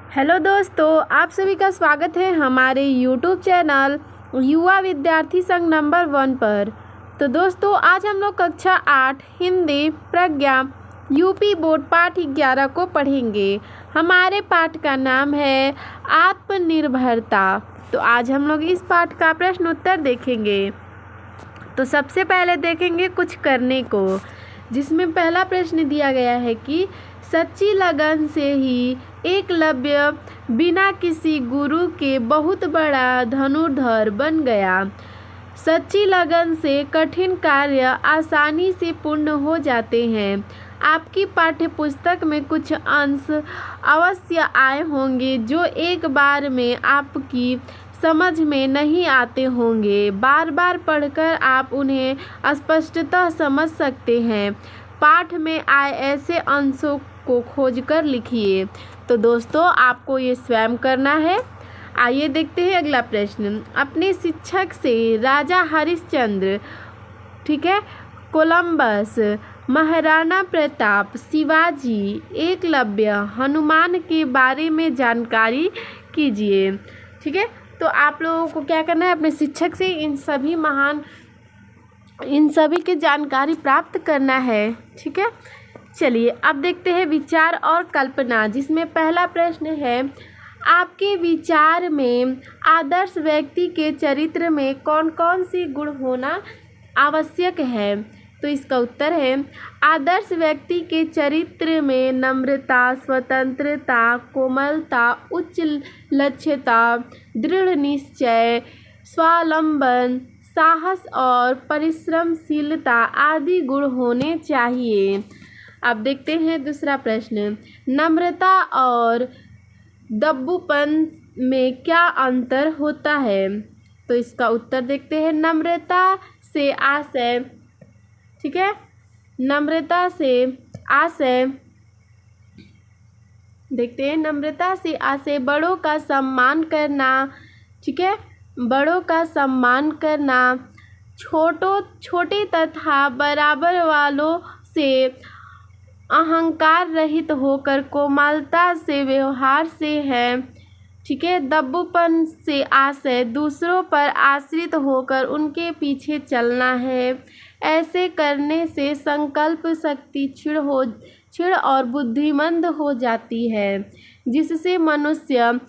Hello दोस्तों, आप सभी का स्वागत है हमारे यूट्यूब चैनल युवा विद्यार्थी संघ नंबर 1 पर। तो दोस्तों, आज हम लोग कक्षा 8 हिंदी प्रज्ञा यूपी बोर्ड पाठ 11 को पढ़ेंगे। हमारे पाठ का नाम है आत्मनिर्भरता। तो आज हम लोग इस पाठ का प्रश्न उत्तर देखेंगे। तो सबसे पहले देखेंगे कुछ करने को, जिसमें पहला प्रश्न दिया गया है कि सच्ची लगन से ही एकलव्य बिना किसी गुरु के बहुत बड़ा धनुर्धर बन गया। सच्ची लगन से कठिन कार्य आसानी से पूर्ण हो जाते हैं। आपकी पाठ्य पुस्तक में कुछ अंश अवश्य आए होंगे जो एक बार में आपकी समझ में नहीं आते होंगे। बार बार पढ़कर आप उन्हें स्पष्टतः समझ सकते हैं। पाठ में आए ऐसे अंशों को खोजकर लिखिए। तो दोस्तों, आपको ये स्वयं करना है। आइए देखते हैं अगला प्रश्न। अपने शिक्षक से राजा हरिश्चंद्र, ठीक है, कोलंबस, महाराणा प्रताप, शिवाजी, एकलव्य, हनुमान के बारे में जानकारी कीजिए। ठीक है, तो आप लोगों को क्या करना है, अपने शिक्षक से इन सभी की जानकारी प्राप्त करना है। ठीक है, चलिए अब देखते हैं विचार और कल्पना, जिसमें पहला प्रश्न है आपके विचार में आदर्श व्यक्ति के चरित्र में कौन कौन सी गुण होना आवश्यक है। तो इसका उत्तर है आदर्श व्यक्ति के चरित्र में नम्रता, स्वतंत्रता, कोमलता, उच्च लक्ष्यता, दृढ़ निश्चय, स्वावलंबन, साहस और परिश्रमशीलता आदि गुण होने चाहिए। अब देखते हैं दूसरा प्रश्न। नम्रता और दब्बूपन में क्या अंतर होता है। तो इसका उत्तर देखते हैं नम्रता से आशय, ठीक है, नम्रता से आशय, देखते हैं नम्रता से आशय बड़ों का सम्मान करना, ठीक है, बड़ों का सम्मान करना, छोटे तथा बराबर वालों से अहंकार रहित होकर कोमलता से व्यवहार से है। ठीक है, दब्बूपन से आशय दूसरों पर आश्रित होकर उनके पीछे चलना है। ऐसे करने से संकल्प शक्ति क्षीण और बुद्धिमंद हो जाती है, जिससे मनुष्य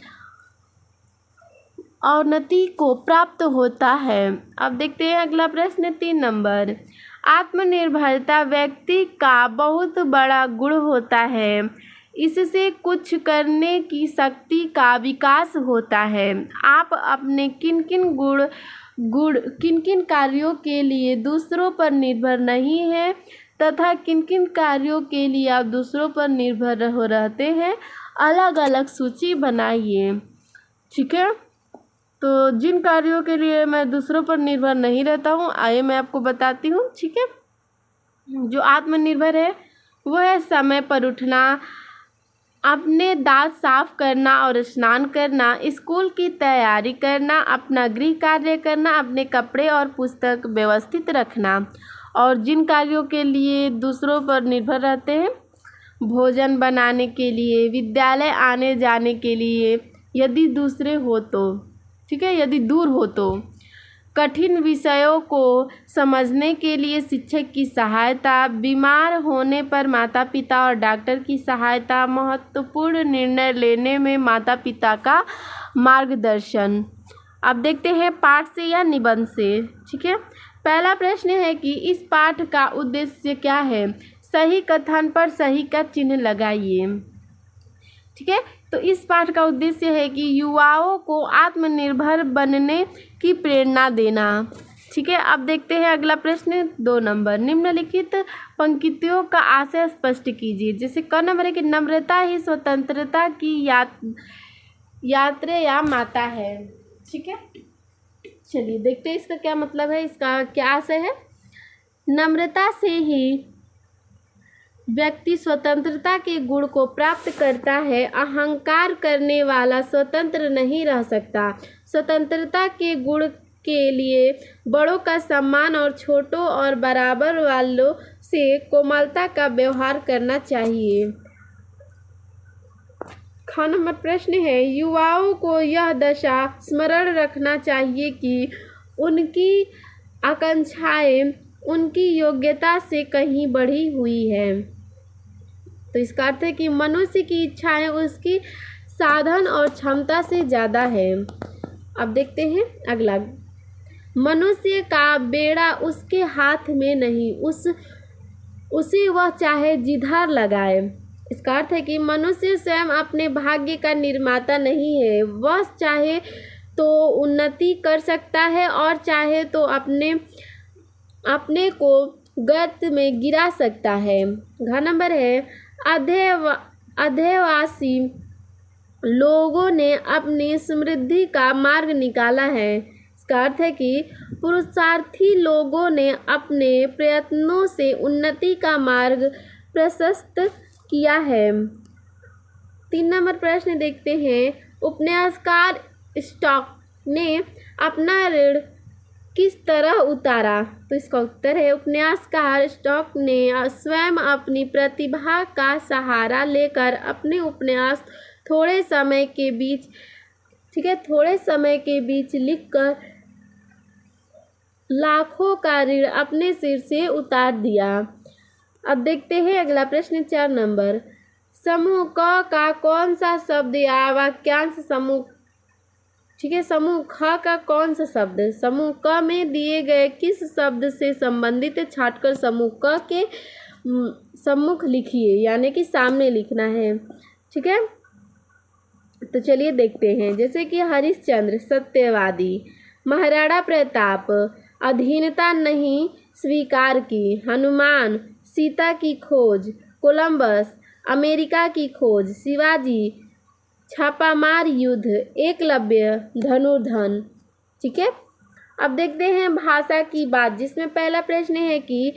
अवनति को प्राप्त होता है। अब देखते हैं अगला प्रश्न 3 नंबर। आत्मनिर्भरता व्यक्ति का बहुत बड़ा गुण होता है। इससे कुछ करने की शक्ति का विकास होता है। आप अपने किन किन कार्यों के लिए दूसरों पर निर्भर नहीं हैं तथा किन किन कार्यों के लिए आप दूसरों पर निर्भर हो रहते हैं, अलग अलग सूची बनाइए। ठीक है, तो जिन कार्यों के लिए मैं दूसरों पर निर्भर नहीं रहता हूँ, आइए मैं आपको बताती हूँ। ठीक है, जो आत्मनिर्भर है वो है समय पर उठना, अपने दांत साफ करना और स्नान करना, स्कूल की तैयारी करना, अपना गृह कार्य करना, अपने कपड़े और पुस्तक व्यवस्थित रखना। और जिन कार्यों के लिए दूसरों पर निर्भर रहते हैं, भोजन बनाने के लिए, विद्यालय आने जाने के लिए, यदि दूसरे हो तो, ठीक है, यदि दूर हो तो, कठिन विषयों को समझने के लिए शिक्षक की सहायता, बीमार होने पर माता पिता और डॉक्टर की सहायता, महत्वपूर्ण निर्णय लेने में माता पिता का मार्गदर्शन। अब देखते हैं पाठ से या निबंध से। ठीक है, पहला प्रश्न है कि इस पाठ का उद्देश्य क्या है। सही कथन पर सही का चिन्ह लगाइए। ठीक है, तो इस पाठ का उद्देश्य है कि युवाओं को आत्मनिर्भर बनने की प्रेरणा देना। ठीक है, अब देखते हैं अगला प्रश्न 2 नंबर। निम्नलिखित पंक्तियों का आशय स्पष्ट कीजिए। जैसे क नंबर है कि नम्रता ही स्वतंत्रता की यात्रा या माता है। ठीक है, चलिए देखते हैं इसका क्या मतलब है, इसका क्या आशय है। नम्रता से ही व्यक्ति स्वतंत्रता के गुण को प्राप्त करता है। अहंकार करने वाला स्वतंत्र नहीं रह सकता। स्वतंत्रता के गुण के लिए बड़ों का सम्मान और छोटों और बराबर वालों से कोमलता का व्यवहार करना चाहिए। ख नंबर प्रश्न है, युवाओं को यह दशा स्मरण रखना चाहिए कि उनकी आकांक्षाएं उनकी योग्यता से कहीं बढ़ी हुई है। तो इसका अर्थ है कि मनुष्य की इच्छाएं उसकी साधन और क्षमता से ज़्यादा है। अब देखते हैं अगला, मनुष्य का बेड़ा उसके हाथ में नहीं, उसे वह चाहे जिधर लगाए। इसका अर्थ है कि मनुष्य स्वयं अपने भाग्य का निर्माता नहीं है, वह चाहे तो उन्नति कर सकता है और चाहे तो अपने को गर्त में गिरा सकता है। घ नंबर है, अध्ययवासी लोगों ने अपनी समृद्धि का मार्ग निकाला है। इसका अर्थ है कि पुरुषार्थी लोगों ने अपने प्रयत्नों से उन्नति का मार्ग प्रशस्त किया है। 3 नंबर प्रश्न देखते हैं, उपन्यासकार स्टॉक ने अपना ऋण किस तरह उतारा। तो इसका उत्तर है, उपन्यासकार स्टॉक ने स्वयं अपनी प्रतिभा का सहारा लेकर अपने उपन्यास थोड़े समय के बीच लिखकर लाखों का ऋण अपने सिर से उतार दिया। अब देखते हैं अगला प्रश्न 4 नंबर, समूह क का कौन सा शब्द या वाक्यांश समूह समूह ख का कौन सा शब्द समूह क में दिए गए किस शब्द से संबंधित छांटकर समूह क के सम्मुख लिखिए, यानी कि सामने लिखना है। ठीक है, तो चलिए देखते हैं, जैसे कि हरिश्चंद्र सत्यवादी, महाराणा प्रताप अधीनता नहीं स्वीकार की, हनुमान सीता की खोज, कोलंबस अमेरिका की खोज, शिवाजी छापामार युद्ध, एकलव्य धनुर्धन। ठीक है, अब देखते हैं भाषा की बात, जिसमें पहला प्रश्न है कि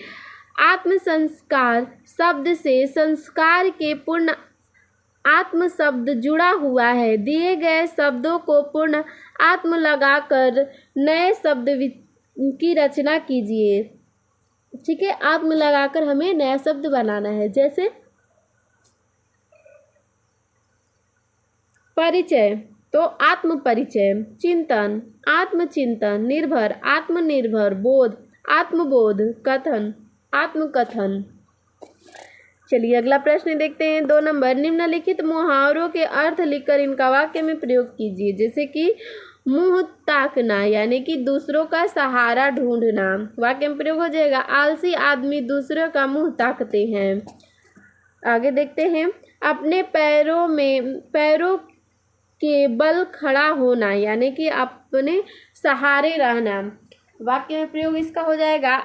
आत्म संस्कार शब्द से संस्कार के पूर्ण आत्म शब्द जुड़ा हुआ है। दिए गए शब्दों को पूर्ण आत्म लगाकर नए शब्द की रचना कीजिए। ठीक है, आत्म लगाकर हमें नया शब्द बनाना है। जैसे परिचय, तो आत्म परिचय, चिंतन आत्मचिंतन, निर्भर आत्मनिर्भर, बोध आत्मबोध, कथन आत्मकथन। चलिए अगला प्रश्न देखते हैं 2 नंबर, निम्नलिखित मुहावरों के अर्थ लिखकर इनका वाक्य में प्रयोग कीजिए। जैसे कि मुंह ताकना, यानी कि दूसरों का सहारा ढूंढना। वाक्य में प्रयोग हो जाएगा, आलसी आदमी दूसरों का मुंह ताकते हैं। आगे देखते हैं, अपने पैरों के बल खड़ा होना, यानी कि अपने सहारे रहना। वाक्य में प्रयोग इसका हो जाएगा,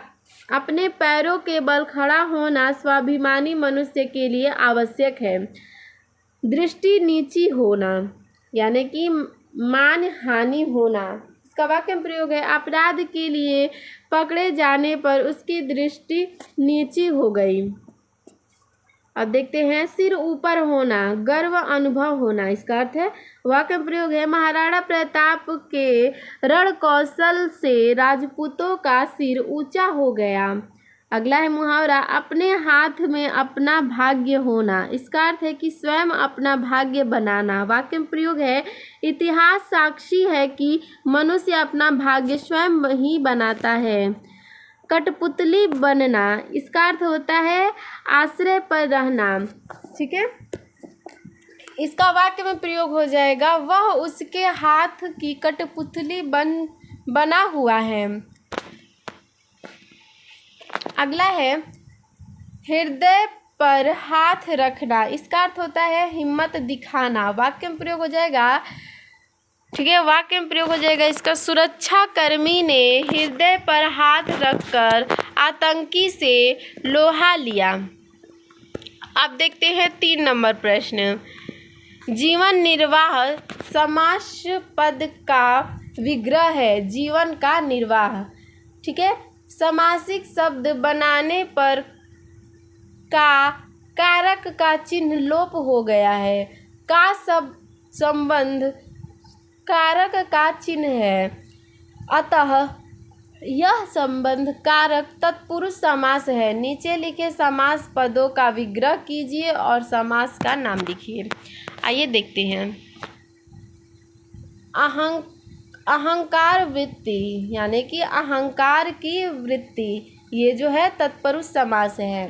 अपने पैरों के बल खड़ा होना स्वाभिमानी मनुष्य के लिए आवश्यक है। दृष्टि नीची होना, यानी कि मान हानि होना। इसका वाक्य में प्रयोग है, अपराध के लिए पकड़े जाने पर उसकी दृष्टि नीची हो गई। अब देखते हैं, सिर ऊपर होना, गर्व अनुभव होना। इसका अर्थ है, वाक्य में प्रयोग है, महाराणा प्रताप के रण कौशल से राजपूतों का सिर ऊंचा हो गया। अगला है मुहावरा, अपने हाथ में अपना भाग्य होना। इसका अर्थ है कि स्वयं अपना भाग्य बनाना। वाक्य में प्रयोग है, इतिहास साक्षी है कि मनुष्य अपना भाग्य स्वयं ही बनाता है। कठपुतली बनना, इसका अर्थ होता है आश्रय पर रहना। ठीक है, इसका वाक्य में प्रयोग हो जाएगा, वह उसके हाथ की कठपुतली बना हुआ है। अगला है, हृदय पर हाथ रखना। इसका अर्थ होता है हिम्मत दिखाना। वाक्य में प्रयोग हो जाएगा, ठीक है, वाक्य में प्रयोग हो जाएगा इसका, सुरक्षा कर्मी ने हृदय पर हाथ रखकर आतंकी से लोहा लिया। अब देखते हैं 3 नंबर प्रश्न, जीवन निर्वाह समास पद का विग्रह है। जीवन का निर्वाह, ठीक है, समासिक शब्द बनाने पर का कारक का चिन्ह लोप हो गया है। का संबंध कारक का चिन्ह है, अतः यह संबंध कारक तत्पुरुष समास है। नीचे लिखे समास पदों का विग्रह कीजिए और समास का नाम लिखिए। आइए देखते हैं। अहंकार वृत्ति यानी कि अहंकार की वृत्ति, ये जो है तत्पुरुष समास है।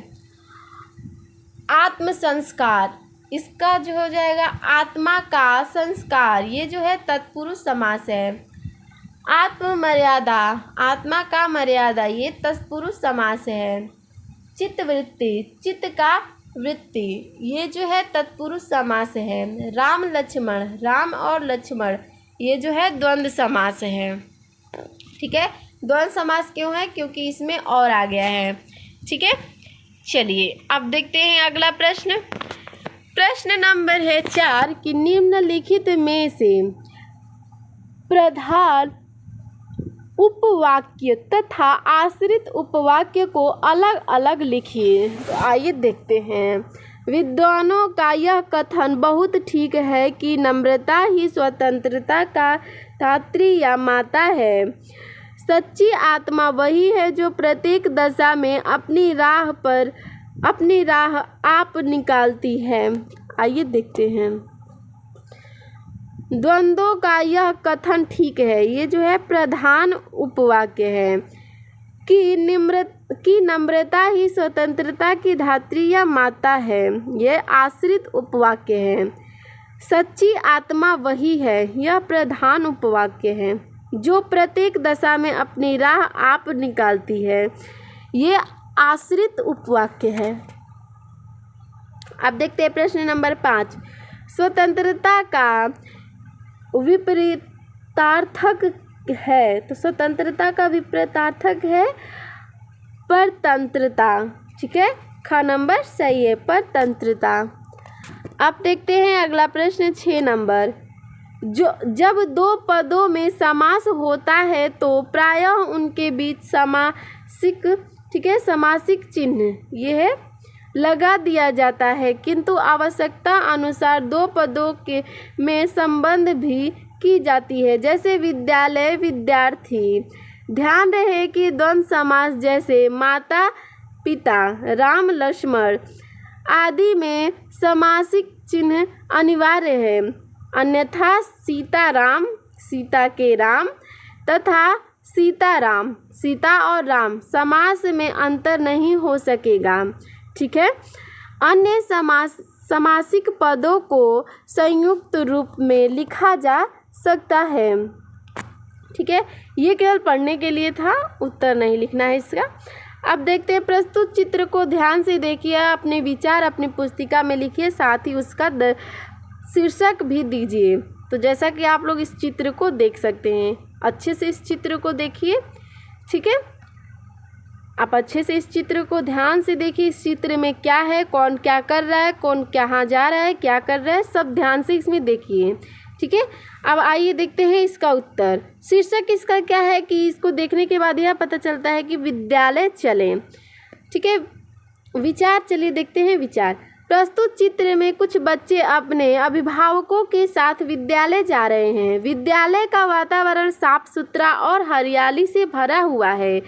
आत्म संस्कार, इसका जो हो जाएगा आत्मा का संस्कार, ये जो है तत्पुरुष समास है। आत्म मर्यादा, आत्मा का मर्यादा, ये तत्पुरुष समास है। चित्त वृत्ति, चित्त का वृत्ति, ये जो है तत्पुरुष समास है। राम लक्ष्मण, राम और लक्ष्मण, ये जो है द्वंद्व समास है। ठीक है, द्वंद्व समास क्यों है? क्योंकि इसमें और आ गया है। ठीक है, चलिए अब देखते हैं अगला प्रश्न। प्रश्न नंबर है 4 कि निम्नलिखित में से प्रधान उपवाक्य तथा आश्रित उपवाक्य को अलग अलग लिखिए। तो आइए देखते हैं। विद्वानों का यह कथन बहुत ठीक है कि नम्रता ही स्वतंत्रता का धात्री या माता है। सच्ची आत्मा वही है जो प्रत्येक दशा में अपनी राह आप निकालती है। आइए देखते हैं। द्वंद्वों का यह कथन ठीक है, ये जो है प्रधान उपवाक्य है कि नम्रता ही स्वतंत्रता की धात्री या माता है। यह आश्रित उपवाक्य है। सच्ची आत्मा वही है, यह प्रधान उपवाक्य है जो प्रत्येक दशा में अपनी राह आप निकालती है। ये आश्रित उपवाक्य है। अब देखते हैं प्रश्न नंबर 5। स्वतंत्रता का विपरीतार्थक है। तो स्वतंत्रता का विपरीतार्थक है परतंत्रता। ठीक है, ख नंबर सही है, परतंत्रता। अब देखते हैं अगला प्रश्न 6 नंबर। जब दो पदों में समास होता है तो प्रायः उनके बीच समासिक, ठीक है, समासिक चिन्ह यह लगा दिया जाता है, किंतु आवश्यकता अनुसार दो पदों के में संबंध भी की जाती है, जैसे विद्यालय विद्यार्थी। ध्यान रहे कि द्वंद्व समास जैसे माता पिता, राम लक्ष्मण आदि में समासिक चिन्ह अनिवार्य है, अन्यथा सीताराम, सीता के राम तथा सीताराम, सीता और राम समास में अंतर नहीं हो सकेगा। ठीक है, अन्य समासिक पदों को संयुक्त रूप में लिखा जा सकता है। ठीक है, ये केवल पढ़ने के लिए था, उत्तर नहीं लिखना है इसका। अब देखते हैं। प्रस्तुत चित्र को ध्यान से देखिए, अपने विचार अपनी पुस्तिका में लिखिए, साथ ही उसका शीर्षक भी दीजिए। तो जैसा कि आप लोग इस चित्र को देख सकते हैं, अच्छे से इस चित्र को देखिए। ठीक है, आप अच्छे से इस चित्र को ध्यान से देखिए। इस चित्र में क्या है, कौन क्या कर रहा है, कौन कहाँ जा रहा है, क्या कर रहा है, सब ध्यान से इसमें देखिए। ठीक है, अब आइए देखते हैं इसका उत्तर। शीर्षक इसका क्या है कि इसको देखने के बाद यह पता चलता है कि विद्यालय चलें। ठीक है, विचार, चलिए देखते हैं विचार। प्रस्तुत चित्र में कुछ बच्चे अपने अभिभावकों के साथ विद्यालय जा रहे हैं। विद्यालय का वातावरण साफ सुथरा और हरियाली से भरा हुआ है,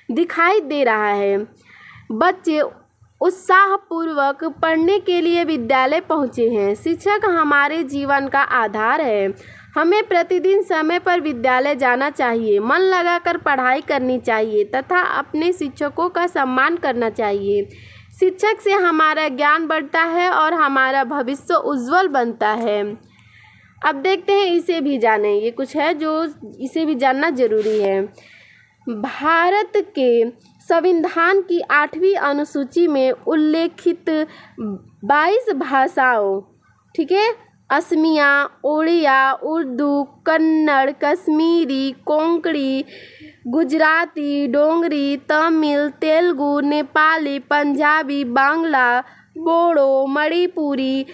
दिखाई दे रहा है। बच्चे उत्साहपूर्वक पढ़ने के लिए विद्यालय पहुंचे हैं। शिक्षक हमारे जीवन का आधार है। हमें प्रतिदिन समय पर विद्यालय जाना चाहिए, मन लगाकर पढ़ाई करनी चाहिए तथा अपने शिक्षकों का सम्मान करना चाहिए। शिक्षक से हमारा ज्ञान बढ़ता है और हमारा भविष्य उज्जवल बनता है। अब देखते हैं, इसे भी जानें। ये कुछ है जो इसे भी जानना जरूरी है। भारत के संविधान की 8वीं अनुसूची में उल्लेखित 22 भाषाओं, ठीक है, असमिया, ओड़िया, उर्दू, कन्नड़, कश्मीरी, कोंकणी, गुजराती, डोंगरी, तमिल, तेलुगु, नेपाली, पंजाबी, बांग्ला, बोडो, मणिपुरी,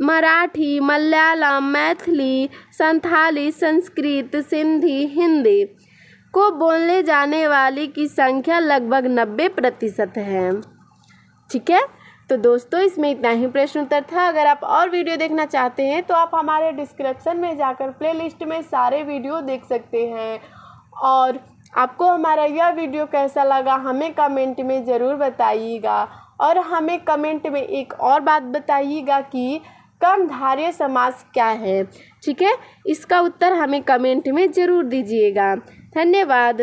मराठी, मलयालम, मैथिली, संथाली, संस्कृत, सिंधी, हिंदी को बोलने जाने वाले की संख्या लगभग 90% है। ठीक है, तो दोस्तों इसमें इतना ही प्रश्न उत्तर था। अगर आप और वीडियो देखना चाहते हैं तो आप हमारे डिस्क्रिप्शन में जाकर प्लेलिस्ट में सारे वीडियो देख सकते हैं। और आपको हमारा यह वीडियो कैसा लगा हमें कमेंट में ज़रूर बताइएगा, और हमें कमेंट में एक और बात बताइएगा कि कर्मधारय समास क्या है। ठीक है, इसका उत्तर हमें कमेंट में ज़रूर दीजिएगा। धन्यवाद।